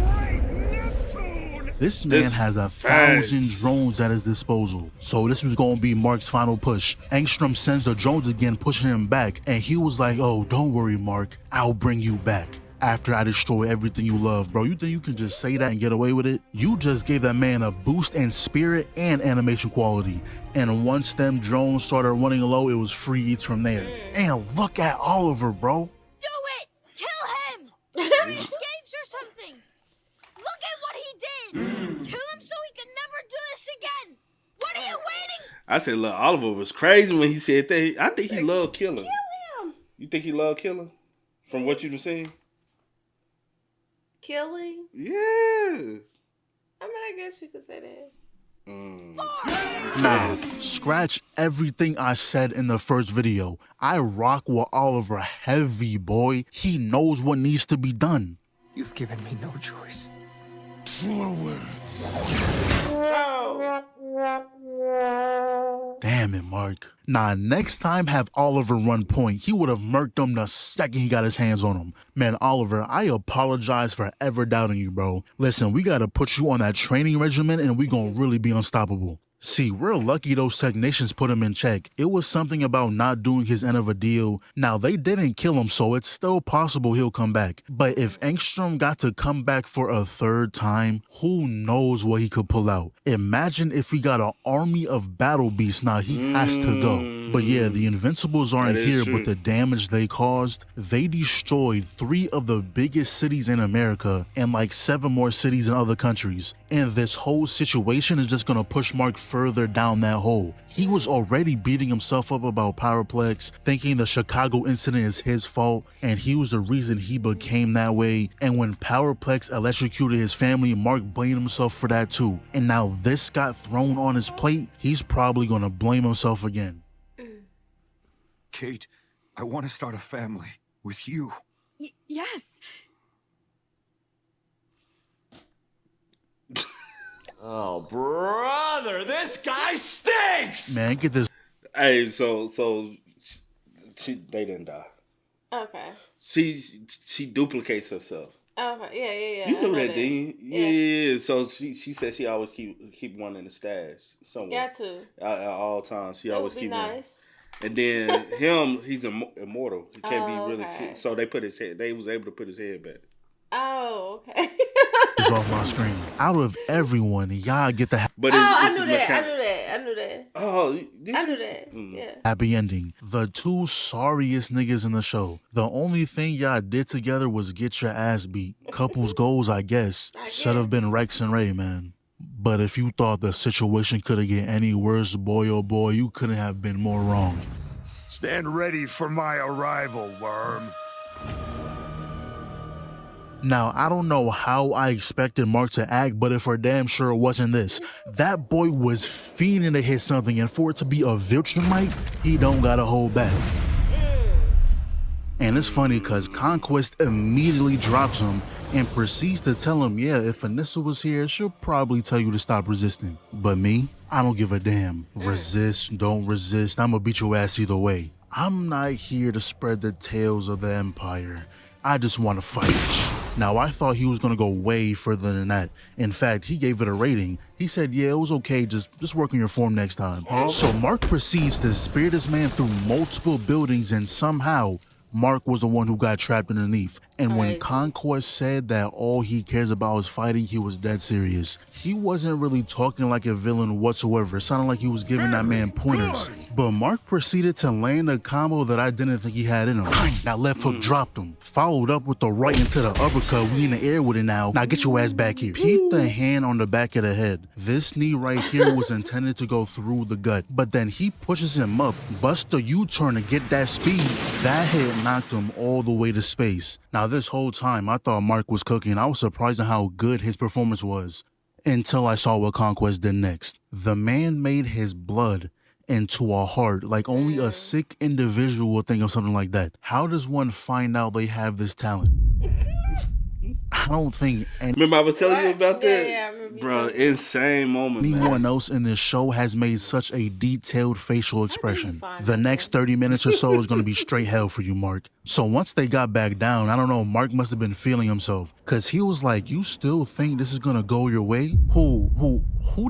This man has 1,000 drones at his disposal. So this was gonna be Mark's final push. Angstrom sends the drones again, pushing him back, and he was like, oh, don't worry, Mark, I'll bring you back after I destroy everything you love. Bro, you think you can just say that and get away with it? You just gave that man a boost in spirit and animation quality. And once them drones started running low, it was free eats from there. And look at Oliver, bro. Do it! Kill him! He escapes or something! Look at what he did! Kill him so he can never do this again! What are you waiting? I said, look, Oliver was crazy when he said that. I think he loved killing. Kill him! You think he loved killing? From what you've seen? Killing? Yes. I mean, I guess you could say that. Nah, scratch everything I said in the first video. I rock with Oliver heavy, boy. He knows what needs to be done. You've given me no choice. Damn it, Mark. Nah, next time have Oliver run point. He would have murked him the second he got his hands on him. Man, Oliver, I apologize for ever doubting you, bro. Listen, we gotta put you on that training regimen and we gonna really be unstoppable. See, we're lucky those technicians put him in check. It was something about not doing his end of a deal. Now, they didn't kill him, so it's still possible he'll come back. But if Angstrom got to come back for a third time, who knows what he could pull out. Imagine if he got an army of battle beasts. Now, he has to go. But yeah, the Invincibles aren't here, but the damage they caused, they destroyed 3 of the biggest cities in America and like 7 more cities in other countries. And this whole situation is just gonna push Mark further down that hole. He was already beating himself up about Powerplex, thinking the Chicago incident is his fault, and he was the reason he became that way. And when Powerplex electrocuted his family, Mark blamed himself for that too. And now this got thrown on his plate, he's probably gonna blame himself again. Kate, I want to start a family with you. Yes. Oh, brother, this guy stinks! Man, get this. Hey, so they didn't die. Okay. She duplicates herself. Okay, yeah. You knew that, didn't you? Yeah. So she said she always keep one in the stash somewhere. Got to. At all times, she always keep nice. one. And then him, he's immortal. He can't be really. Okay. So they put his head. They was able to put his head back. Oh, okay. is off my screen. Out of everyone, y'all get the I knew that. Oh, I knew that. Yeah. happy ending. The two sorriest niggas in the show. The only thing y'all did together was get your ass beat. Couples goals, I guess. Should have been Rex and Ray, man. But if you thought the situation could have get any worse, boy oh boy, you couldn't have been more wrong. Stand ready for my arrival, worm. Now, I don't know how I expected Mark to act, but if for damn sure it wasn't this. That boy was fiending to hit something, and for it to be a Viltrumite, he don't gotta hold back. And it's funny because Conquest immediately drops him and proceeds to tell him, yeah, if Anissa was here, she'll probably tell you to stop resisting. But me, I don't give a damn. Resist, don't resist, I'ma beat your ass either way. I'm not here to spread the tales of the Empire. I just want to fight. Now, I thought he was going to go way further than that. In fact, he gave it a rating. He said, yeah, it was okay, just work on your form next time. So Mark proceeds to spear this man through multiple buildings, and somehow Mark was the one who got trapped underneath. And when Conquest said that all he cares about is fighting, he was dead serious. He wasn't really talking like a villain whatsoever. It sounded like he was giving that man pointers. But Mark proceeded to land a combo that I didn't think he had in him. That left hook dropped him. Followed up with the right into the uppercut. We in the air with it now. Now get your ass back here. Peep the hand on the back of the head. This knee right here was intended to go through the gut. But then he pushes him up, busts a U-turn to get that speed. That hit knocked him all the way to space. Now this whole time, I thought Mark was cooking. I was surprised at how good his performance was. Until I saw what Conquest did next. The man made his blood into a heart, like only a sick individual would think of something like that. How does one find out they have this talent? I don't think remember I was telling you about that? Yeah, I remember. Bro, insane moment. Anyone else in this show has made such a detailed facial expression. The next 30 minutes or so is going to be straight hell for you, Mark. So once they got back down, I don't know, Mark must have been feeling himself. Because he was like, you still think this is going to go your way? Who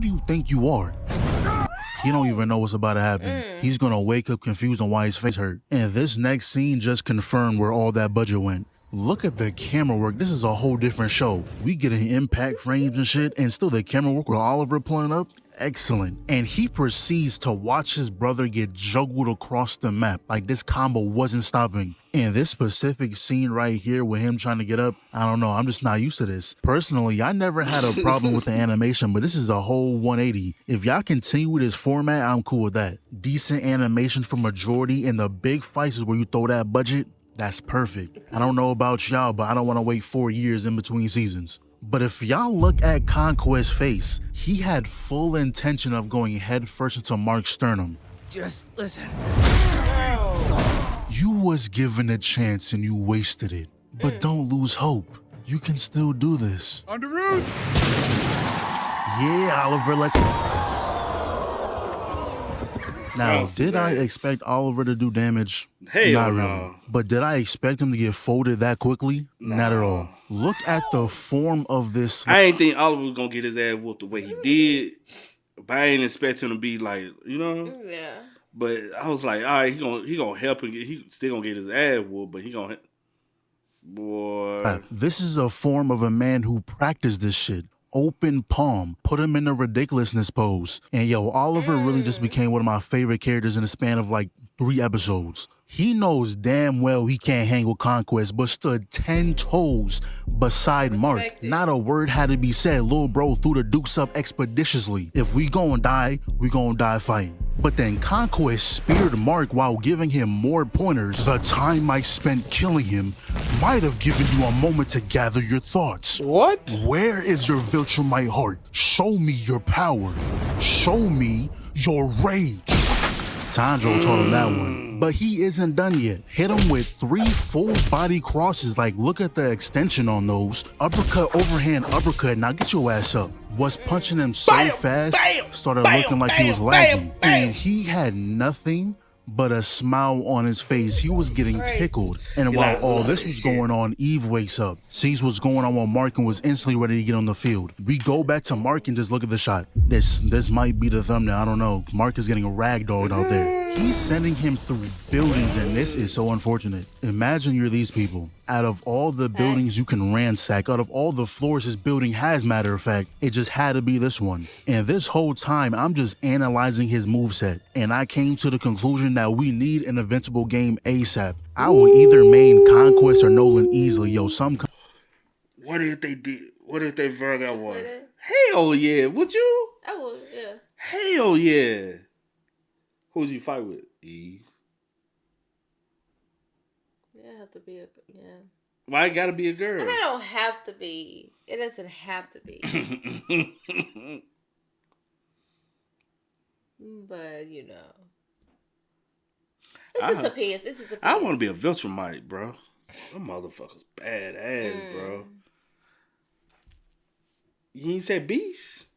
do you think you are? He don't even know what's about to happen. He's going to wake up confused on why his face hurt. And this next scene just confirmed where all that budget went. Look at the camera work. This is a whole different show. We getting impact frames and shit, and still the camera work with Oliver pulling up. Excellent. And he proceeds to watch his brother get juggled across the map. Like this combo wasn't stopping. And this specific scene right here with him trying to get up, I don't know, I'm just not used to this. Personally, I never had a problem with the animation, but this is a whole 180. If y'all continue with this format, I'm cool with that. Decent animation for majority, and the big fights is where you throw that budget. That's perfect. I don't know about y'all, but I don't want to wait 4 years in between seasons. But if y'all look at Conquest's face, he had full intention of going headfirst into Mark's sternum. Just listen. You was given a chance and you wasted it. But don't lose hope. You can still do this. On the roof! Yeah, Oliver, let's... Now, did I expect Oliver to do damage? Hell Not really. no. But did I expect him to get folded that quickly? No. Not at all. Look at the form of this. I ain't think Oliver was gonna get his ass whooped the way he did, but I ain't expect him to be like, you know. Yeah. But I was like, all right, he gonna help him. He still gonna get his ass whooped, but he gonna, boy. This is a form of a man who practiced this shit. Open palm, put him in a ridiculousness pose. And yo, Oliver really just became one of my favorite characters in the span of like 3 episodes. He knows damn well he can't hang with Conquest, but stood 10 toes beside Mark. Not a word had to be said. Lil bro threw the dukes up expeditiously. If we gon' die, we gon' die fighting. But then Conquest speared Mark while giving him more pointers. The time I spent killing him might have given you a moment to gather your thoughts. What? Where is your Viltrumite heart? Show me your power. Show me your rage. Tanjiro told him that one. But he isn't done yet. Hit him with 3 full body crosses. Like, look at the extension on those. Uppercut, overhand, uppercut. Now get your ass up. Was punching him so fast, started looking like he was lagging. And he had nothing but a smile on his face. He was getting tickled. And while all this was going on, Eve wakes up, sees what's going on with Mark, and was instantly ready to get on the field. We go back to Mark and just look at the shot. This might be the thumbnail, I don't know. Mark is getting ragdolled out there. He's sending him through buildings, and this is so unfortunate. Imagine you're these people. Out of all the buildings you can ransack, out of all the floors this building has, matter of fact, it just had to be this one. And this whole time, I'm just analyzing his moveset, and I came to the conclusion that we need an Invincible game ASAP. I will either main Conquest or Nolan easily, yo. What if they did? What if they brought that one? Hell yeah, would you? I would, yeah. Hell yeah. Who would you fight with? Eve. Yeah, it have to be Why it gotta be a girl? I mean, it don't have to be. It doesn't have to be. But, you know. It's just a piece. It's just a piece. I want to be a Viltrumite, bro. Them motherfuckers badass, bro. You ain't said beast?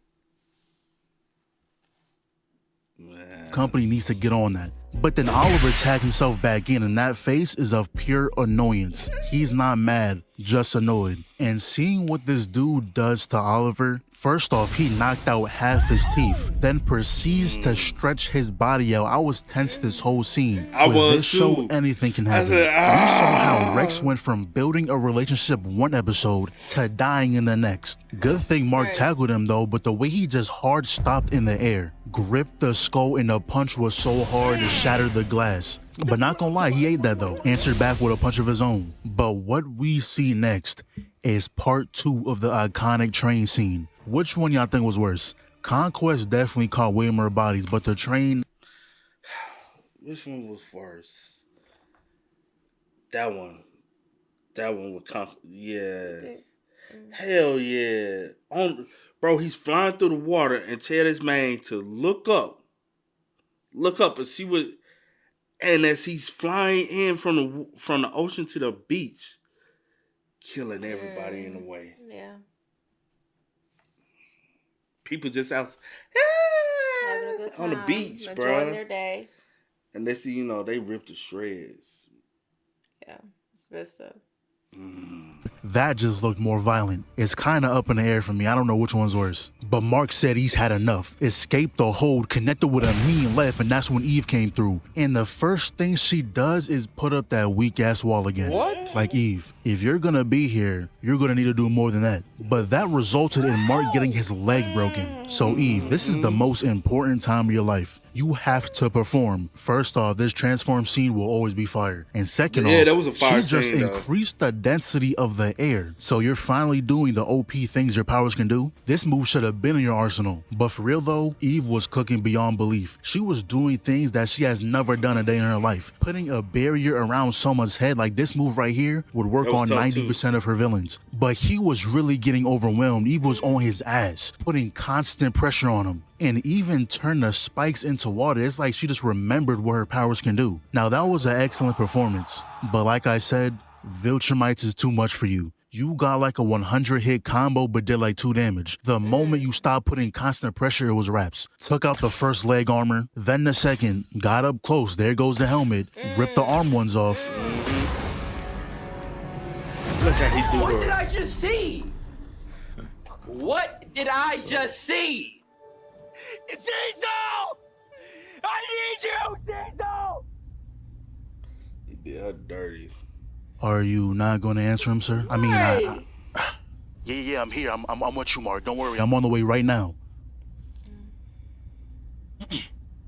Company needs to get on that. But then Oliver tags himself back in, and that face is of pure annoyance. He's not mad, just annoyed. And seeing what this dude does to Oliver, first off, he knocked out half his teeth, then proceeds to stretch his body out. I was tense this whole scene. I With was this too. show, anything can happen. We saw how Rex went from building a relationship one episode to dying in the next. Good thing Mark tackled him though, but the way he just hard stopped in the air, gripped the skull, and the punch was so hard it shattered the glass. But not gonna lie, he ate that though. Answered back with a punch of his own. But what we see next is part 2 of the iconic train scene. Which one y'all think was worse? Conquest definitely caught way more bodies, but the train... Which one was worse? That one. That one with yeah. Hell yeah. Bro, he's flying through the water and tell this man to look up. Look up and see what... And as he's flying in from the ocean to the beach, killing everybody in the way. Yeah. People just out Having a good time, on the beach, bro. Enjoying their day. And they see, they rip to shreds. Yeah, it's good stuff. That just looked more violent. It's kind of up in the air for me. I don't know which one's worse. But Mark said he's had enough. Escaped the hold, connected with a mean left, and that's when Eve came through. And the first thing she does is put up that weak-ass wall again. What? Like, Eve, if you're gonna be here, you're gonna need to do more than that. But that resulted in Mark getting his leg broken. So, Eve, this is the most important time of your life. You have to perform. First off, this transform scene will always be fire. And second off, that was a fire she just scene, though. increased the density of the air. So you're finally doing the OP things your powers can do. This move should have been in your arsenal. But for real though, Eve was cooking beyond belief. She was doing things that she has never done a day in her life. Putting a barrier around someone's head like this move right here would work on 90% of her villains. But he was really getting overwhelmed. Eve was on his ass, putting constant pressure on him. And even turned the spikes into water. It's like she just remembered what her powers can do. Now that was an excellent performance. But like I said, Viltrumites is too much for you. You got like a 100 hit combo but did like 2 damage. The moment you stopped putting constant pressure, it was wraps. Took out the first leg armor, then the second, got up close, there goes the helmet, ripped the arm ones off. Look how he do What her. did I just see? What did I just see? Cecil! I need you, Cecil! He did her dirty. Are you not going to answer him, sir? I mean, Right. yeah, I'm here. I'm with you, Mark. Don't worry. I'm on the way right now.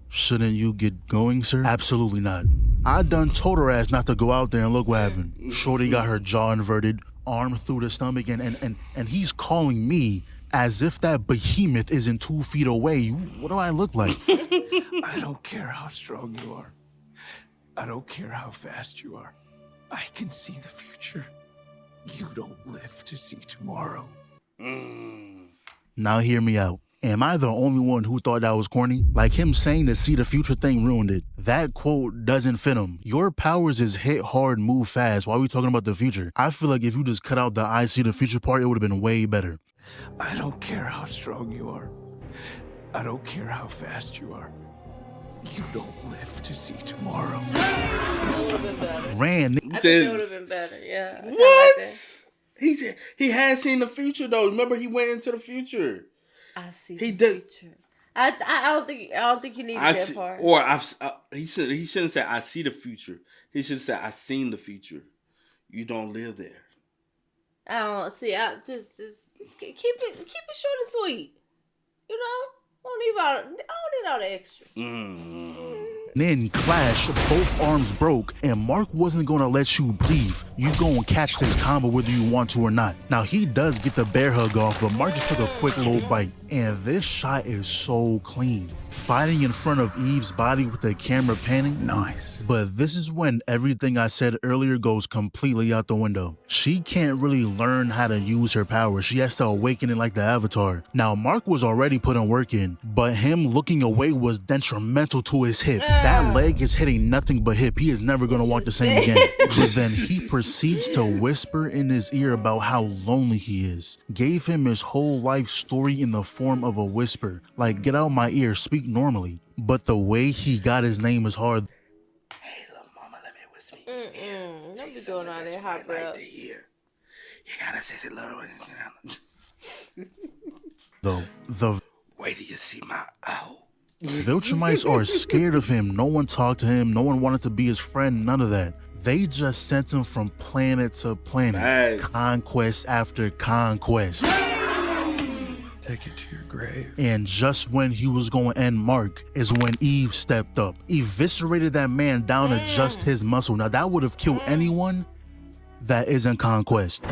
Shouldn't you get going, sir? Absolutely not. I done told her ass not to go out there and look what happened. Shorty got her jaw inverted, arm through the stomach, and he's calling me as if that behemoth isn't 2 feet away. What do I look like? I don't care how strong you are. I don't care how fast you are. I can see the future. You don't live to see tomorrow. Now hear me out. Am I the only one who thought that was corny? Like him saying the see the future thing ruined it. That quote doesn't fit him. Your powers is hit hard, move fast. Why are we talking about the future? I feel like if you just cut out the I see the future part, it would have been way better. I don't care how strong you are. I don't care how fast you are. You don't live to see tomorrow. It would have been better. Ran. I think it would have been better, yeah. I What? like that. He said he has seen the future though. Remember, he went into the future. I see He the did. future. I don't think you need to get far. Or he shouldn't say I see the future. He should say I seen the future. You don't live there. I don't see. I just keep it short and sweet. You know, I don't need all the extra. Then clash, both arms broke, and Mark wasn't gonna let you leave. You gonna catch this combo whether you want to or not. Now he does get the bear hug off, but Mark just took a quick little bite. And this shot is so clean. Fighting in front of Eve's body with the camera panning. Nice. But this is when everything I said earlier goes completely out the window. She can't really learn how to use her power. She has to awaken it like the Avatar. Now, Mark was already putting work in, but him looking away was detrimental to his hip. That leg is hitting nothing but hip. He is never going to walk the same again. But then he proceeds to whisper in his ear about how lonely he is. Gave him his whole life story in the form of a whisper. Like, get out my ear, speak normally. But the way he got his name is hard. Hey, little mama, let me whisper. Don't be going on there, hot bro. You gotta say it little. The Wait till you see my owl. Viltrumites are scared of him. No one talked to him. No one wanted to be his friend. None of that. They just sent him from planet to planet. Nice. Conquest after conquest. Take it to your grave. And just when he was going to end Mark is when Eve stepped up. Eviscerated that man down to just his muscle. Now that would have killed anyone that isn't Conquest.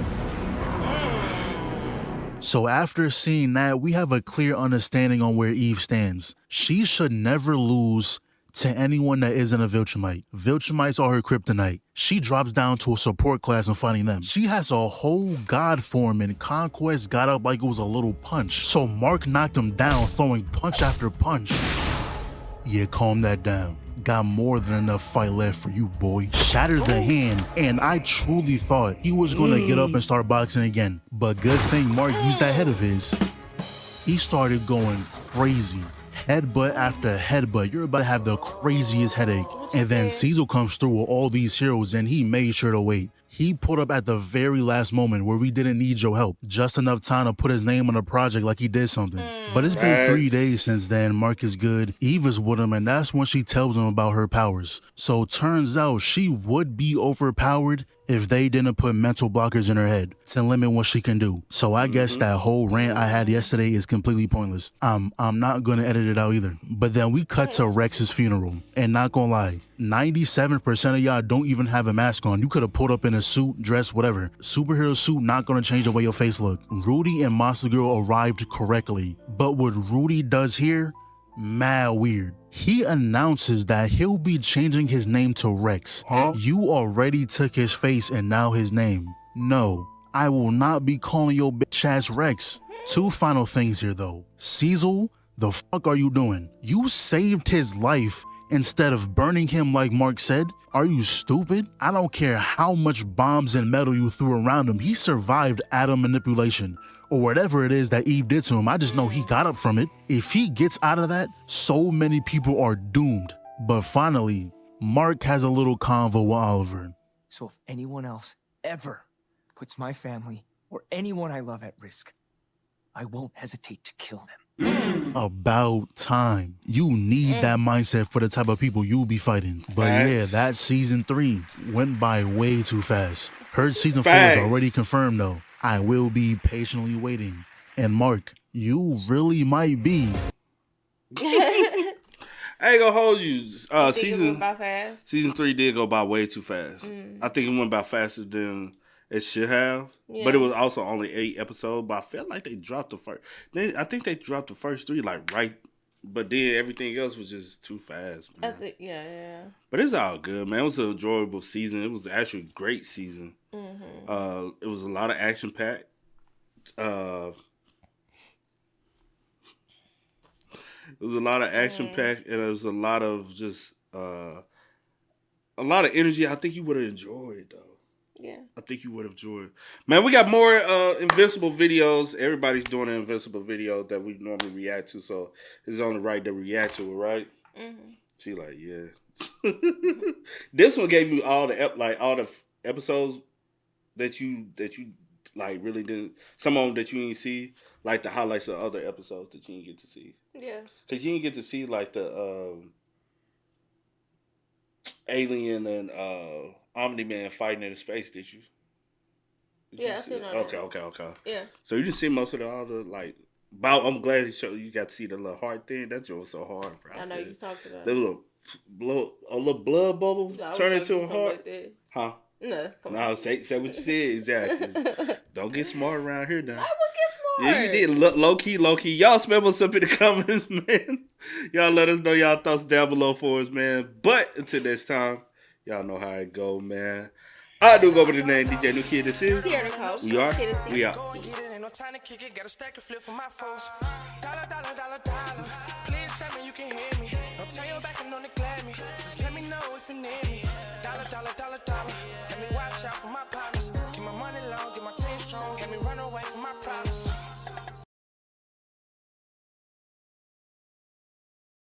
So after seeing that, we have a clear understanding on where Eve stands. She should never lose to anyone that isn't a Viltrumite. Viltrumites are her kryptonite. She drops down to a support class when fighting them. She has a whole god form, and Conquest got up like it was a little punch. So Mark knocked him down, throwing punch after punch. Yeah, calm that down. Got more than enough fight left for you, boy. Shattered the hand, and I truly thought he was gonna get up and start boxing again. But good thing Mark used that head of his. He started going crazy. Headbutt after headbutt. You're about to have the craziest headache. And then Cecil comes through with all these heroes, and he made sure to wait. He put up at the very last moment where we didn't need your help. Just enough time to put his name on a project like he did something. But it's been 3 days since then. Mark is good. Eve is with him, and that's when she tells him about her powers. So turns out she would be overpowered if they didn't put mental blockers in her head to limit what she can do. So I guess that whole rant I had yesterday is completely pointless. I'm not gonna edit it out either. But then we cut to Rex's funeral, and not gonna lie, 97% of y'all don't even have a mask on. You could have pulled up in a suit, dress, whatever. Superhero suit not gonna change the way your face look. Rudy and Monster Girl arrived correctly, but what Rudy does here, mad weird. He announces that he'll be changing his name to Rex. You already took his face and now his name. No, I will not be calling your bitch ass Rex. Two final things here though. Cecil, the fuck are you doing? You saved his life instead of burning him like Mark said. Are you stupid? I don't care how much bombs and metal you threw around him. He survived atom manipulation. Or whatever it is that Eve did to him. I just know he got up from it. If he gets out of that, so many people are doomed. But finally, Mark has a little convo with Oliver. So if anyone else ever puts my family or anyone I love at risk, I won't hesitate to kill them. About time. You need that mindset for the type of people you'll be fighting. But yeah, that season 3 went by way too fast. Heard season 4 is already confirmed though. I will be patiently waiting. And Mark, you really might be. I ain't gonna hold you. Season 3 did go by way too fast. I think it went by faster than it should have. Yeah. But it was also only 8 episodes. But I felt like they dropped the first. I think they dropped the first 3 like right. But then everything else was just too fast. Man. I think, yeah. But it's all good, man. It was an enjoyable season. It was actually a great season. It was a lot of action packed. It was a lot of action packed, and it was a lot of just a lot of energy. I think you would have enjoyed though. Yeah, I think you would have enjoyed. Man, we got more Invincible videos. Everybody's doing an Invincible video that we normally react to, so it's on the right to react to it, right? She like, yeah. This one gave you all the episodes that you like really didn't. Some of them that you didn't see, like the highlights of other episodes that you didn't get to see. Yeah. Because you didn't get to see like the Alien and Omni-Man fighting in space, did you? Yeah, I seen all that. Okay. Yeah. So you didn't see most of all the like. I'm glad you got to see the little heart thing. That joke was so hard, bro. I know you talked about the it. a little blood bubble turn into a heart. Like that. Huh? No, come No, on. say what you said exactly. Don't get smart around here now. I will get smart. Yeah, you did. Low key. Y'all spell what's up in the comments, man. Y'all let us know y'all thoughts down below for us, man. But until next time, y'all know how it go, man. I do go by the name DJ New Kid. This is Sierra Nicole. We are. Go and get it, ain't no time to kick it. Got a stack of flip for my folks. Dollar. Please tell me you can hear me. Don't turn your back and don't neglect me. Just let me know if you need me. Dollar.